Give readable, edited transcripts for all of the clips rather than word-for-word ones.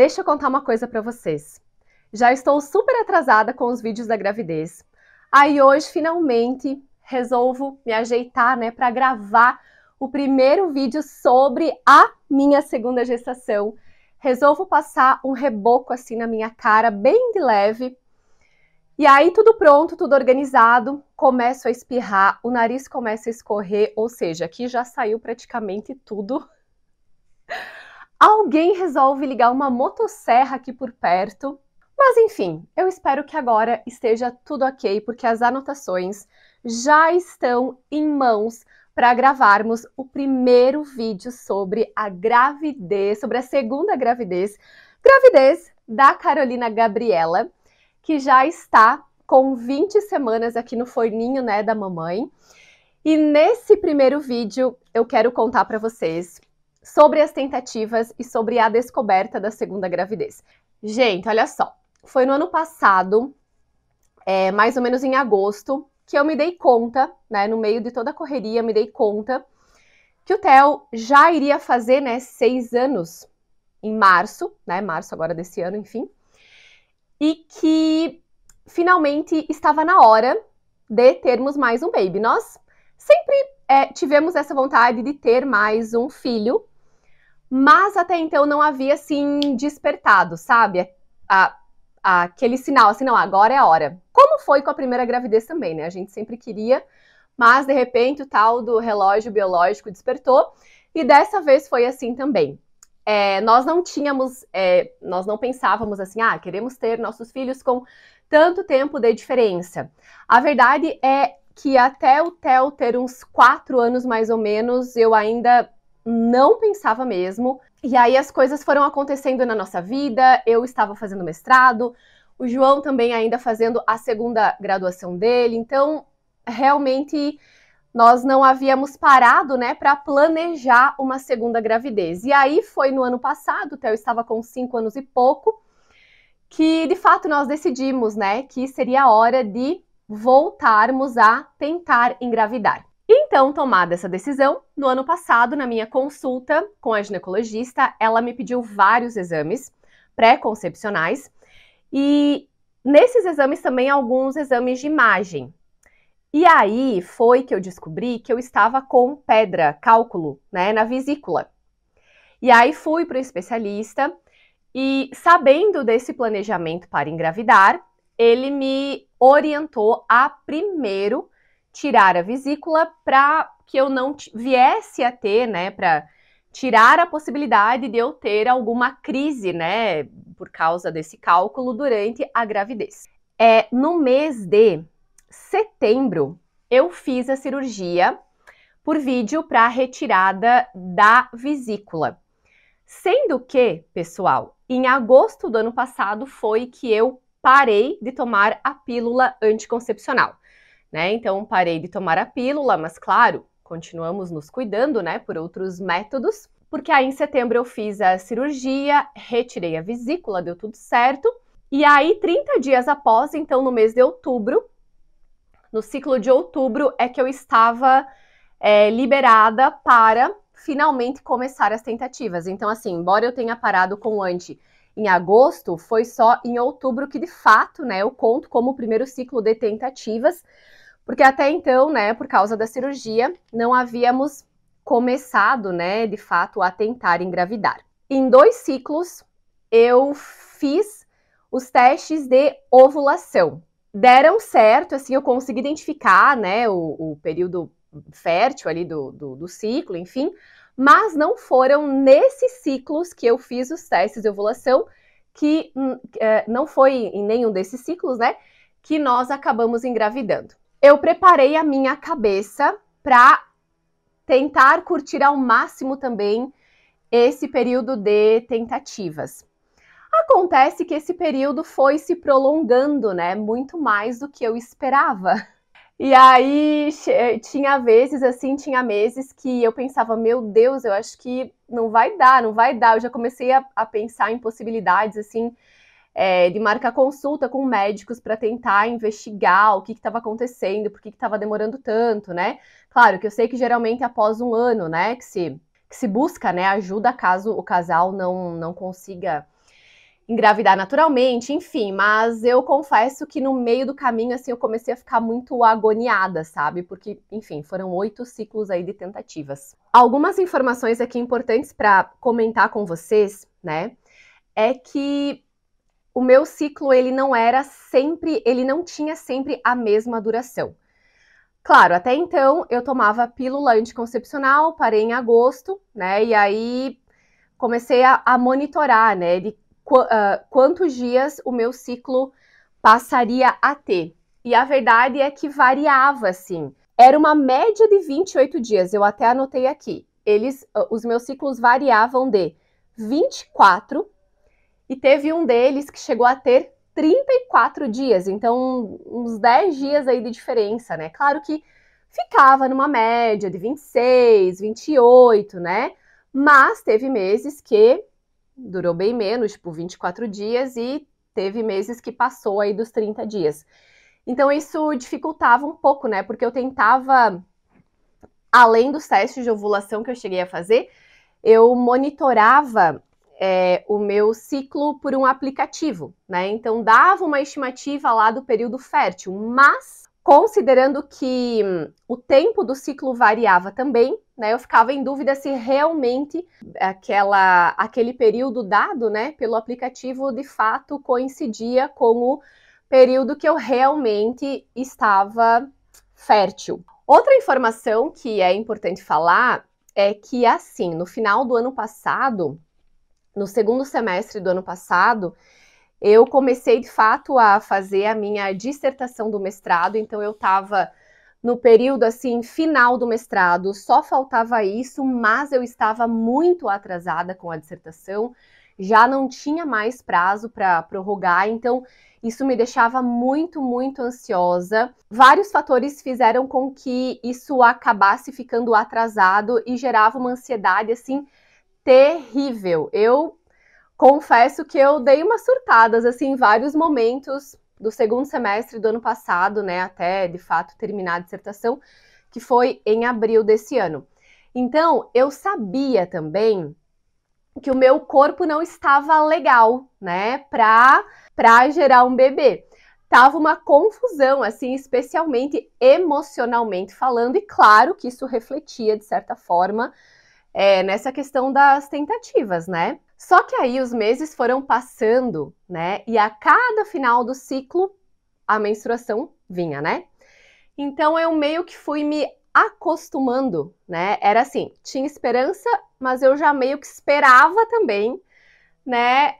Deixa eu contar uma coisa pra vocês. Já estou super atrasada com os vídeos da gravidez. Aí hoje, finalmente, resolvo me ajeitar, né, para gravar o primeiro vídeo sobre a minha segunda gestação. Resolvo passar um reboco assim na minha cara, bem de leve. E aí, tudo pronto, tudo organizado, começo a espirrar, o nariz começa a escorrer, ou seja, aqui já saiu praticamente tudo. Alguém resolve ligar uma motosserra aqui por perto. Mas enfim, eu espero que agora esteja tudo ok, porque as anotações já estão em mãos para gravarmos o primeiro vídeo sobre a gravidez, sobre a segunda gravidez da Carolina Gabriela, que já está com 20 semanas aqui no forninho, né, da mamãe. E nesse primeiro vídeo eu quero contar para vocês sobre as tentativas e sobre a descoberta da segunda gravidez. Gente, olha só, foi no ano passado, mais ou menos em agosto, que eu me dei conta, né, no meio de toda a correria, me dei conta que o Theo já iria fazer, né, 6 anos em março, né, março agora desse ano, enfim, e que finalmente estava na hora de termos mais um baby. Nós sempre tivemos essa vontade de ter mais um filho, mas até então não havia, assim, despertado, sabe? Aquele sinal, assim, não, agora é a hora. Como foi com a primeira gravidez também, né? A gente sempre queria, mas de repente o tal do relógio biológico despertou, e dessa vez foi assim também. Nós não pensávamos assim, queremos ter nossos filhos com tanto tempo de diferença. A verdade é que até o Theo ter uns 4 anos mais ou menos, eu ainda não pensava mesmo. E aí as coisas foram acontecendo na nossa vida, eu estava fazendo mestrado, o João também ainda fazendo a segunda graduação dele, então realmente nós não havíamos parado, né, para planejar uma segunda gravidez. E aí foi no ano passado, o Theo estava com 5 anos e pouco, que de fato nós decidimos, né, que seria a hora de voltarmos a tentar engravidar. Então, tomada essa decisão, no ano passado, na minha consulta com a ginecologista, ela me pediu vários exames pré-concepcionais e nesses exames também alguns exames de imagem. E aí foi que eu descobri que eu estava com pedra, cálculo, né, na vesícula. E aí fui para o especialista e, sabendo desse planejamento para engravidar, ele me orientou a primeiro tirar a vesícula para que eu não viesse a ter, né, para tirar a possibilidade de eu ter alguma crise, né, por causa desse cálculo durante a gravidez. No mês de setembro, eu fiz a cirurgia por vídeo para retirada da vesícula. Sendo que, pessoal, em agosto do ano passado foi que eu parei de tomar a pílula anticoncepcional, né? Então, parei de tomar a pílula, mas claro, continuamos nos cuidando, né, por outros métodos, porque aí em setembro eu fiz a cirurgia, retirei a vesícula, deu tudo certo, e aí 30 dias após, então no mês de outubro, no ciclo de outubro, é que eu estava liberada para finalmente começar as tentativas. Então, assim, embora eu tenha parado com o anti em agosto, foi só em outubro que, de fato, né, eu conto como o primeiro ciclo de tentativas, porque até então, né, por causa da cirurgia, não havíamos começado, né, de fato, a tentar engravidar. Em 2 ciclos, eu fiz os testes de ovulação. Deram certo, assim, eu consegui identificar, né, o período fértil ali do ciclo, enfim, mas não foram nesses ciclos que eu fiz os testes de ovulação, que não foi em nenhum desses ciclos, né, que nós acabamos engravidando. Eu preparei a minha cabeça para tentar curtir ao máximo também esse período de tentativas. Acontece que esse período foi se prolongando, né, muito mais do que eu esperava. E aí tinha vezes, assim, tinha meses que eu pensava, meu Deus, eu acho que não vai dar. Eu já comecei a pensar em possibilidades, assim, de marcar consulta com médicos para tentar investigar o que estava acontecendo, por que estava demorando tanto, né? Claro que eu sei que geralmente após um ano, né, que se busca, né, ajuda caso o casal não consiga engravidar naturalmente, enfim, mas eu confesso que no meio do caminho, assim, eu comecei a ficar muito agoniada, sabe? Porque, enfim, foram 8 ciclos aí de tentativas. Algumas informações aqui importantes para comentar com vocês, né? É que o meu ciclo, ele não tinha sempre a mesma duração. Claro, até então eu tomava pílula anticoncepcional, parei em agosto, né? E aí comecei a monitorar, né? De quantos dias o meu ciclo passaria a ter. E a verdade é que variava, assim. Era uma média de 28 dias, eu até anotei aqui. Os meus ciclos variavam de 24 e teve um deles que chegou a ter 34 dias, então uns 10 dias aí de diferença, né? Claro que ficava numa média de 26, 28, né? Mas teve meses que durou bem menos, tipo 24 dias, e teve meses que passou aí dos 30 dias. Então isso dificultava um pouco, né? Porque eu tentava, além dos testes de ovulação que eu cheguei a fazer, eu monitorava o meu ciclo por um aplicativo, né? Então dava uma estimativa lá do período fértil, mas considerando que o tempo do ciclo variava também, né? Eu ficava em dúvida se realmente aquele período dado, né, pelo aplicativo de fato coincidia com o período que eu realmente estava fértil. Outra informação que é importante falar é que, assim, no final do ano passado, no segundo semestre do ano passado, eu comecei, de fato, a fazer a minha dissertação do mestrado, então eu estava no período, assim, final do mestrado, só faltava isso, mas eu estava muito atrasada com a dissertação, já não tinha mais prazo para prorrogar, então isso me deixava muito, muito ansiosa. Vários fatores fizeram com que isso acabasse ficando atrasado e gerava uma ansiedade, assim, terrível. Eu confesso que eu dei umas surtadas, assim, em vários momentos do segundo semestre do ano passado, né, até, de fato, terminar a dissertação, que foi em abril desse ano. Então, eu sabia também que o meu corpo não estava legal, né, para gerar um bebê. Tava uma confusão, assim, especialmente emocionalmente falando, e claro que isso refletia, de certa forma, nessa questão das tentativas, né? Só que aí os meses foram passando, né, e a cada final do ciclo, a menstruação vinha, né? Então eu meio que fui me acostumando, né? Era assim, tinha esperança, mas eu já meio que esperava também, né,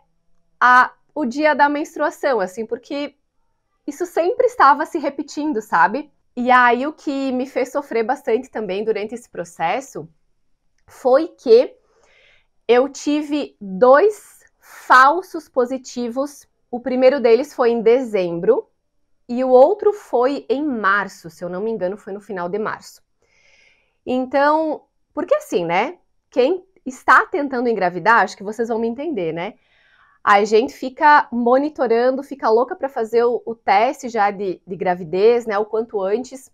o dia da menstruação, assim, porque isso sempre estava se repetindo, sabe? E aí o que me fez sofrer bastante também durante esse processo foi que eu tive 2 falsos positivos. O primeiro deles foi em dezembro e o outro foi em março, se eu não me engano, foi no final de março. Então, porque assim, né? Quem está tentando engravidar, acho que vocês vão me entender, né? A gente fica monitorando, fica louca para fazer o teste já de gravidez, né? O quanto antes.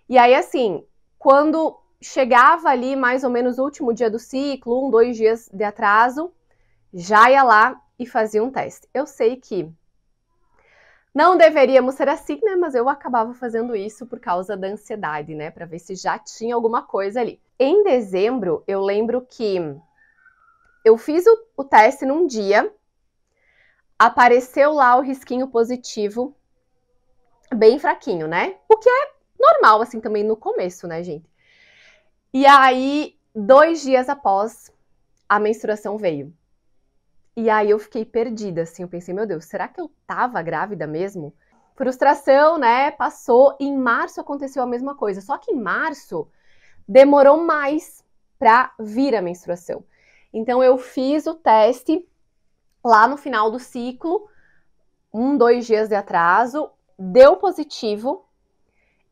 E aí, assim, quando chegava ali mais ou menos o último dia do ciclo, 1, 2 dias de atraso, já ia lá e fazia um teste. Eu sei que não deveríamos ser assim, né? Mas eu acabava fazendo isso por causa da ansiedade, né? Para ver se já tinha alguma coisa ali. Em dezembro, eu lembro que eu fiz o teste num dia, apareceu lá o risquinho positivo, bem fraquinho, né? O que é normal, assim, também no começo, né, gente? E aí, 2 dias após, a menstruação veio. E aí eu fiquei perdida, assim, eu pensei, meu Deus, será que eu tava grávida mesmo? Frustração, né, passou, em março aconteceu a mesma coisa, só que em março demorou mais pra vir a menstruação. Então eu fiz o teste lá no final do ciclo, 1, 2 dias de atraso, deu positivo,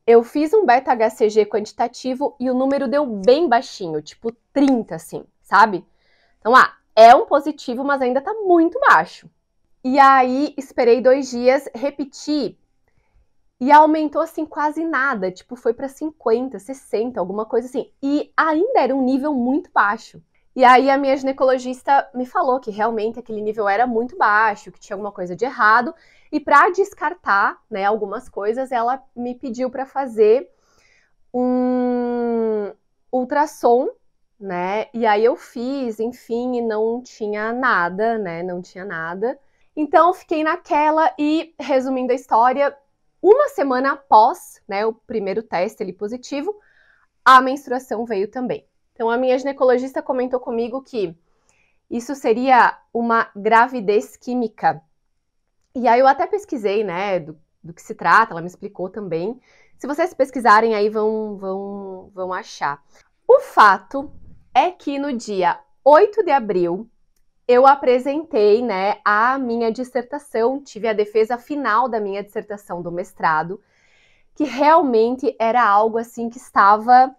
eu fiz um beta-HCG quantitativo e o número deu bem baixinho, tipo 30, assim, sabe? Então, é um positivo, mas ainda tá muito baixo. E aí, esperei 2 dias, repeti e aumentou, assim, quase nada. Tipo, foi pra 50, 60, alguma coisa assim. E ainda era um nível muito baixo. E aí a minha ginecologista me falou que realmente aquele nível era muito baixo, que tinha alguma coisa de errado. E para descartar, né, algumas coisas, ela me pediu para fazer um ultrassom, né? E aí eu fiz, enfim, e não tinha nada, né? Não tinha nada. Então eu fiquei naquela e, resumindo a história, uma semana após, né, o primeiro teste ali positivo, a menstruação veio também. Então a minha ginecologista comentou comigo que isso seria uma gravidez química. E aí eu até pesquisei, né, do que se trata, ela me explicou também. Se vocês pesquisarem aí vão achar. O fato é que no dia 8 de abril eu apresentei, né, a minha dissertação, tive a defesa final da minha dissertação do mestrado, que realmente era algo assim que estava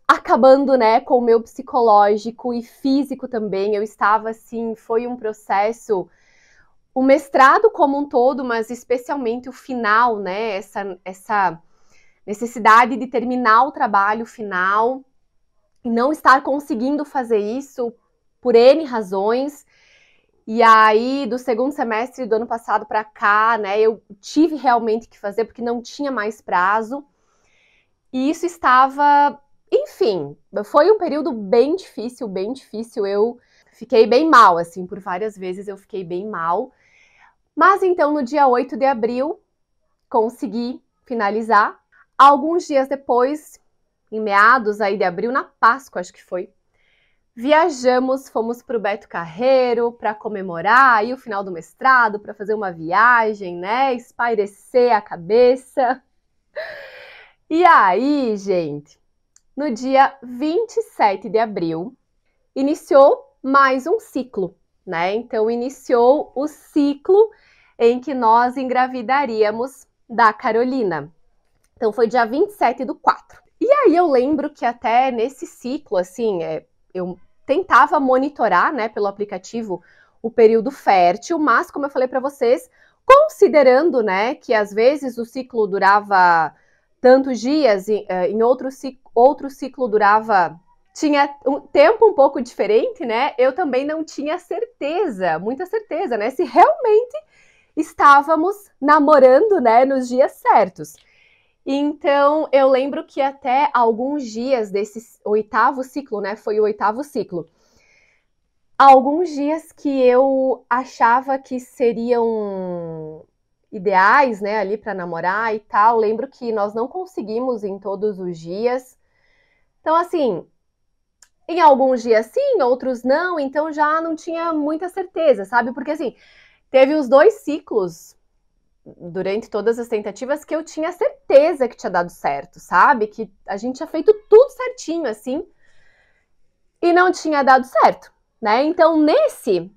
acabando, né, com o meu psicológico e físico também. Eu estava assim, foi um processo, o mestrado como um todo, mas especialmente o final, né, essa necessidade de terminar o trabalho final e não estar conseguindo fazer isso por N razões. E aí, do segundo semestre do ano passado para cá, né, eu tive realmente que fazer porque não tinha mais prazo. E isso estava, enfim, foi um período bem difícil, bem difícil. Eu fiquei bem mal, assim, por várias vezes eu fiquei bem mal. Mas então, no dia 8 de abril, consegui finalizar. Alguns dias depois, em meados aí de abril, na Páscoa, acho que foi, viajamos, fomos para o Beto Carreiro para comemorar aí o final do mestrado, para fazer uma viagem, né? Espairecer a cabeça. E aí, gente, no dia 27 de abril, iniciou mais um ciclo, né? Então, iniciou o ciclo em que nós engravidaríamos da Carolina. Então, foi dia 27/4. E aí, eu lembro que até nesse ciclo, assim, eu tentava monitorar, né, pelo aplicativo, o período fértil, mas, como eu falei para vocês, considerando, né, que às vezes o ciclo durava tantos dias, em outro ciclo durava, tinha um tempo um pouco diferente, né, eu também não tinha certeza, muita certeza, né, se realmente estávamos namorando, né, nos dias certos. Então, eu lembro que até alguns dias desse oitavo ciclo, né? Foi o oitavo ciclo. Alguns dias que eu achava que seriam ideais, né, ali para namorar e tal. Lembro que nós não conseguimos em todos os dias. Então, assim, em alguns dias sim, outros não. Então, já não tinha muita certeza, sabe? Porque, assim, teve os 2 ciclos durante todas as tentativas que eu tinha certeza que tinha dado certo, sabe? Que a gente tinha feito tudo certinho, assim, e não tinha dado certo, né? Então, nesse,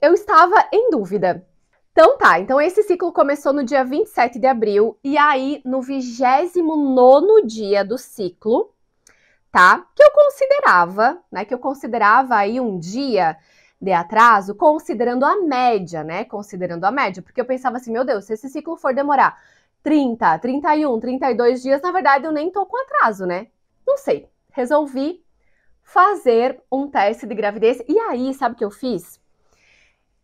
eu estava em dúvida. Então tá, então esse ciclo começou no dia 27 de abril, e aí no 29º dia do ciclo, tá? Que eu considerava, né? Que eu considerava aí um dia de atraso, considerando a média, né? Considerando a média, porque eu pensava assim, meu Deus, se esse ciclo for demorar 30, 31, 32 dias, na verdade eu nem tô com atraso, né? Não sei. Resolvi fazer um teste de gravidez. E aí, sabe o que eu fiz?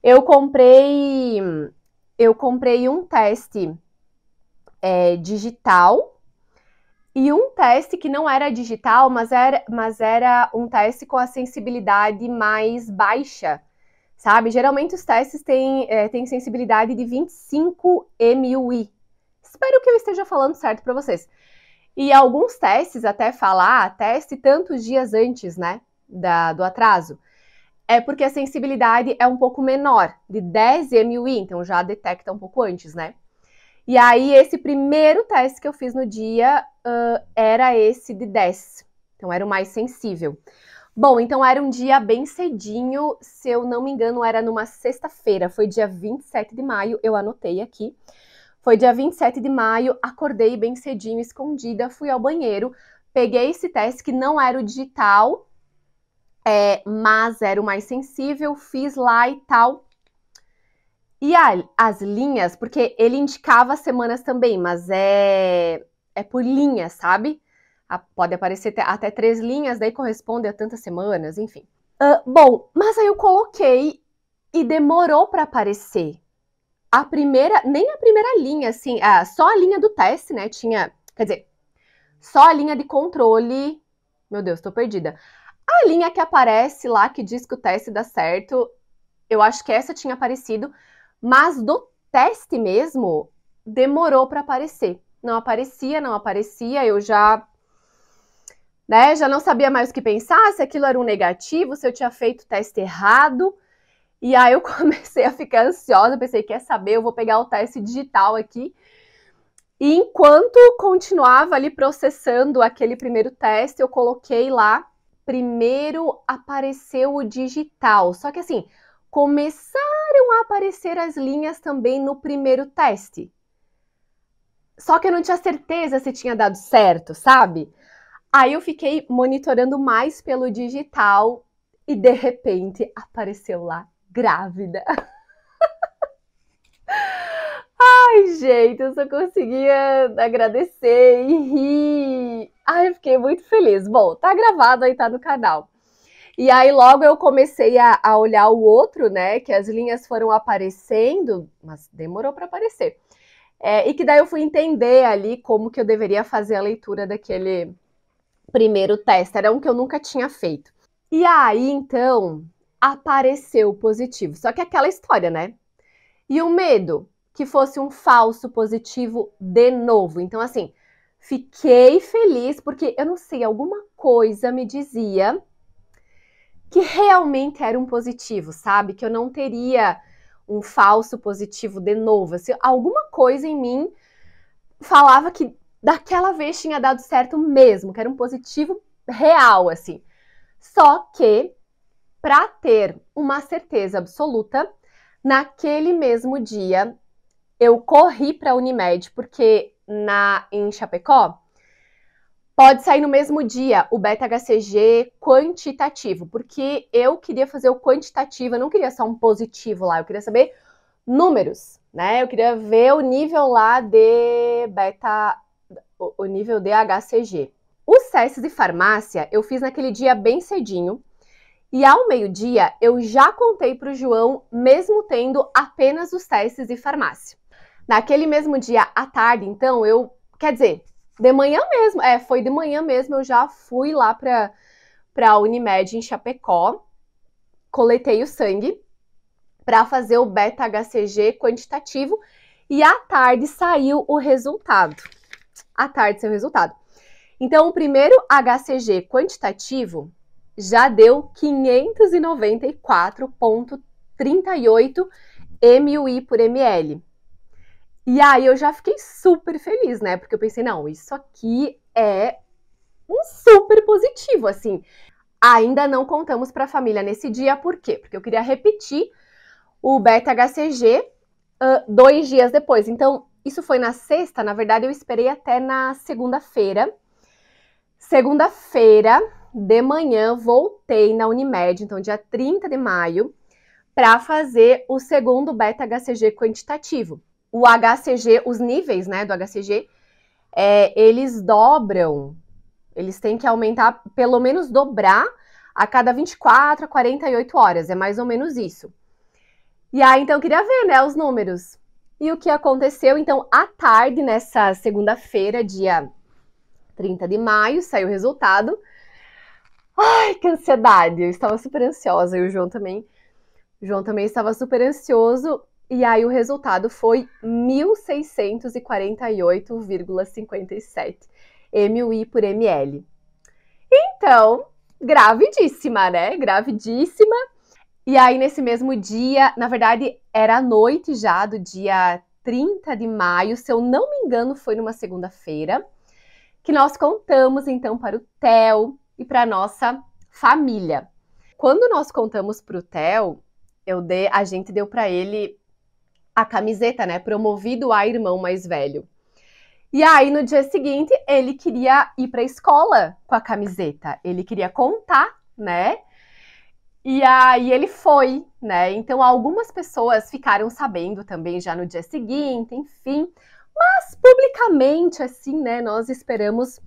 Eu comprei um teste digital e um teste que não era digital, mas era um teste com a sensibilidade mais baixa, sabe? Geralmente os testes têm sensibilidade de 25 mUi. Espero que eu esteja falando certo para vocês. E alguns testes até falar, teste tantos dias antes, né, do atraso. É porque a sensibilidade é um pouco menor, de 10 mUi, então já detecta um pouco antes, né? E aí, esse primeiro teste que eu fiz no dia era esse de 10. Então, era o mais sensível. Bom, então era um dia bem cedinho, se eu não me engano, era numa sexta-feira. Foi dia 27 de maio, eu anotei aqui. Foi dia 27 de maio, acordei bem cedinho, escondida, fui ao banheiro, peguei esse teste que não era o digital, mas era o mais sensível, fiz lá e tal. E as linhas, porque ele indicava as semanas também, mas é por linha, sabe? Pode aparecer até 3 linhas, daí corresponde a tantas semanas, enfim. Bom, mas aí eu coloquei e demorou para aparecer. Nem a primeira linha, assim, só a linha do teste, né? Quer dizer, só a linha de controle. Meu Deus, tô perdida. A linha que aparece lá, que diz que o teste dá certo, eu acho que essa tinha aparecido, mas do teste mesmo, demorou para aparecer. Não aparecia, eu já não sabia mais o que pensar, se aquilo era um negativo, se eu tinha feito o teste errado. E aí eu comecei a ficar ansiosa, pensei, quer saber, eu vou pegar o teste digital aqui. E enquanto continuava ali processando aquele primeiro teste, eu coloquei lá, primeiro apareceu o digital. Só que assim, começaram a aparecer as linhas também no primeiro teste. Só que eu não tinha certeza se tinha dado certo, sabe? Aí eu fiquei monitorando mais pelo digital e de repente apareceu lá, grávida. Ai, gente, eu só conseguia agradecer e rir. Ai, eu fiquei muito feliz. Bom, tá gravado aí, tá no canal. E aí logo eu comecei a olhar o outro, né, que as linhas foram aparecendo, mas demorou para aparecer. E que daí eu fui entender ali como que eu deveria fazer a leitura daquele primeiro teste. Era um que eu nunca tinha feito. E aí, então, apareceu positivo. Só que aquela história, né? E o medo que fosse um falso positivo de novo. Então, assim, fiquei feliz porque, eu não sei, alguma coisa me dizia que realmente era um positivo, sabe? Que eu não teria um falso positivo de novo. Assim, alguma coisa em mim falava que daquela vez tinha dado certo mesmo, que era um positivo real, assim. Só que, para ter uma certeza absoluta, naquele mesmo dia, eu corri para a Unimed, porque em Chapecó, pode sair no mesmo dia o beta-HCG quantitativo, porque eu queria fazer o quantitativo, eu não queria só um positivo lá, eu queria saber números, né? Eu queria ver o nível lá de beta, o nível de HCG. Os testes de farmácia eu fiz naquele dia bem cedinho, e ao meio-dia eu já contei para o João, mesmo tendo apenas os testes de farmácia. Naquele mesmo dia à tarde, então, quer dizer, de manhã mesmo, foi de manhã mesmo, eu já fui lá para a Unimed em Chapecó, coletei o sangue para fazer o beta-HCG quantitativo e à tarde saiu o resultado. À tarde saiu o resultado. Então, o primeiro HCG quantitativo já deu 594,38 mUI por ml. E aí eu já fiquei super feliz, né? Porque eu pensei, não, isso aqui é um super positivo, assim. Ainda não contamos para a família nesse dia, por quê? Porque eu queria repetir o beta-HCG 2 dias depois. Então, isso foi na sexta, na verdade eu esperei até na segunda-feira. Segunda-feira de manhã, voltei na Unimed, então dia 30 de maio, para fazer o segundo beta-HCG quantitativo. O HCG, os níveis, né, do HCG, eles dobram, eles têm que aumentar, pelo menos dobrar a cada 24 a 48 horas, é mais ou menos isso. E aí, então, eu queria ver, né, os números. E o que aconteceu, então, à tarde, nessa segunda-feira, dia 30 de maio, saiu o resultado. Ai, que ansiedade, eu estava super ansiosa, e o João também estava super ansioso. E aí o resultado foi 1.648,57 mUI por ml. Então, gravidíssima, né? Gravidíssima. E aí, nesse mesmo dia, na verdade, era a noite já do dia 30 de maio, se eu não me engano, foi numa segunda-feira, que nós contamos, então, para o Theo e para a nossa família. Quando nós contamos para o Theo, a gente deu para ele a camiseta, né? Promovido a irmão mais velho. E aí, no dia seguinte, ele queria ir para a escola com a camiseta. Ele queria contar, né? E aí ele foi, né? Então, algumas pessoas ficaram sabendo também já no dia seguinte, enfim. Mas, publicamente, assim, né? Nós esperamos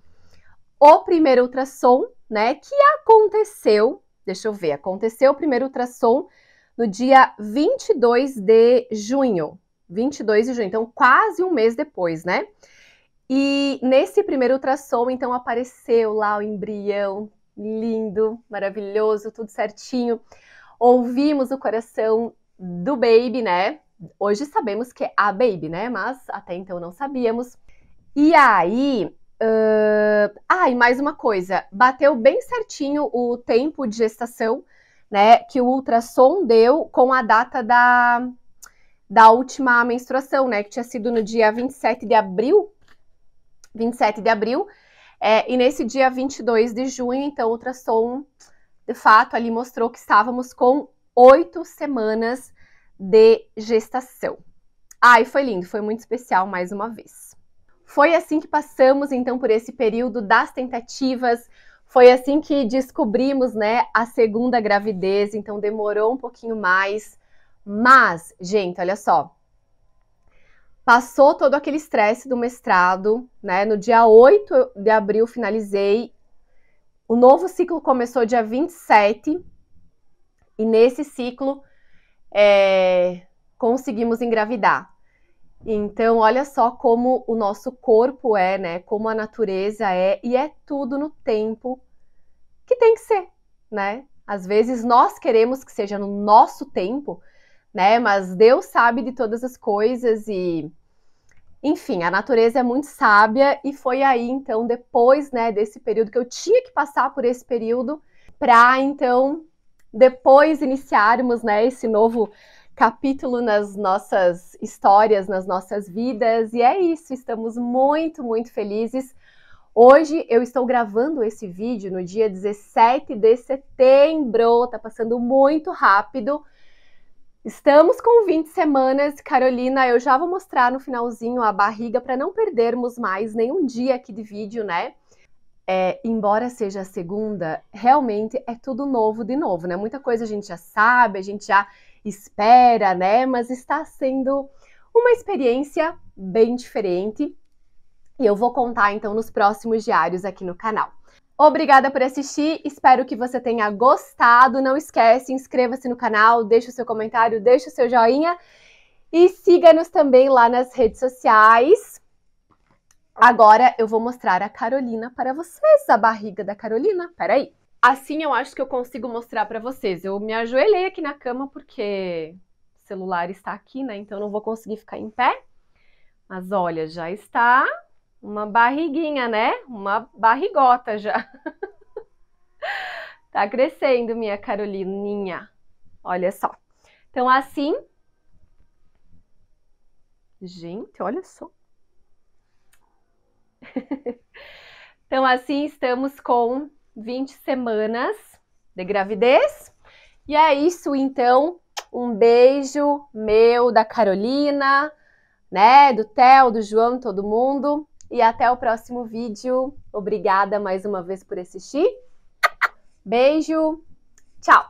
o primeiro ultrassom, né, que aconteceu, deixa eu ver, aconteceu o primeiro ultrassom no dia 22 de junho. 22 de junho, então quase um mês depois, né? E nesse primeiro ultrassom, então, apareceu lá o embrião, lindo, maravilhoso, tudo certinho. Ouvimos o coração do baby, né? Hoje sabemos que é a baby, né? Mas até então não sabíamos. E aí... e mais uma coisa, bateu bem certinho o tempo de gestação, né? Que o ultrassom deu com a data da última menstruação, né? Que tinha sido no dia 27 de abril. 27 de abril. E nesse dia 22 de junho, então, o ultrassom, de fato, ali mostrou que estávamos com 8 semanas de gestação. E foi lindo, foi muito especial mais uma vez. Foi assim que passamos, então, por esse período das tentativas, foi assim que descobrimos, né, a segunda gravidez, então demorou um pouquinho mais, mas, gente, olha só, passou todo aquele estresse do mestrado, né, no dia 8 de abril finalizei, o novo ciclo começou dia 27, e nesse ciclo conseguimos engravidar. Então, olha só como o nosso corpo é, né? Como a natureza é, e é tudo no tempo que tem que ser, né? Às vezes nós queremos que seja no nosso tempo, né? Mas Deus sabe de todas as coisas e, enfim, a natureza é muito sábia e foi aí, então, depois, né, desse período que eu tinha que passar por esse período para, então, depois iniciarmos, né, esse novo capítulo nas nossas histórias, nas nossas vidas, e é isso, estamos muito, muito felizes. Hoje eu estou gravando esse vídeo no dia 17 de setembro, tá passando muito rápido. Estamos com 20 semanas, Carolina, eu já vou mostrar no finalzinho a barriga para não perdermos mais nenhum dia aqui de vídeo, né? Embora seja a segunda, realmente é tudo novo de novo, né? Muita coisa a gente já sabe, a gente já espera, né? Mas está sendo uma experiência bem diferente e eu vou contar então nos próximos diários aqui no canal. Obrigada por assistir, espero que você tenha gostado. Não esquece, inscreva-se no canal, deixe o seu comentário, deixe o seu joinha e siga-nos também lá nas redes sociais. Agora eu vou mostrar a Carolina para vocês, a barriga da Carolina. Peraí. Assim eu acho que eu consigo mostrar para vocês. Eu me ajoelhei aqui na cama porque o celular está aqui, né? Então não vou conseguir ficar em pé. Mas olha, já está uma barriguinha, né? Uma barrigota já. Tá crescendo, minha Carolininha. Olha só. Então assim... Gente, olha só. Então assim estamos com 20 semanas de gravidez. E é isso, então. Um beijo meu, da Carolina, né? Do Theo, do João, todo mundo. E até o próximo vídeo. Obrigada mais uma vez por assistir. Beijo. Tchau.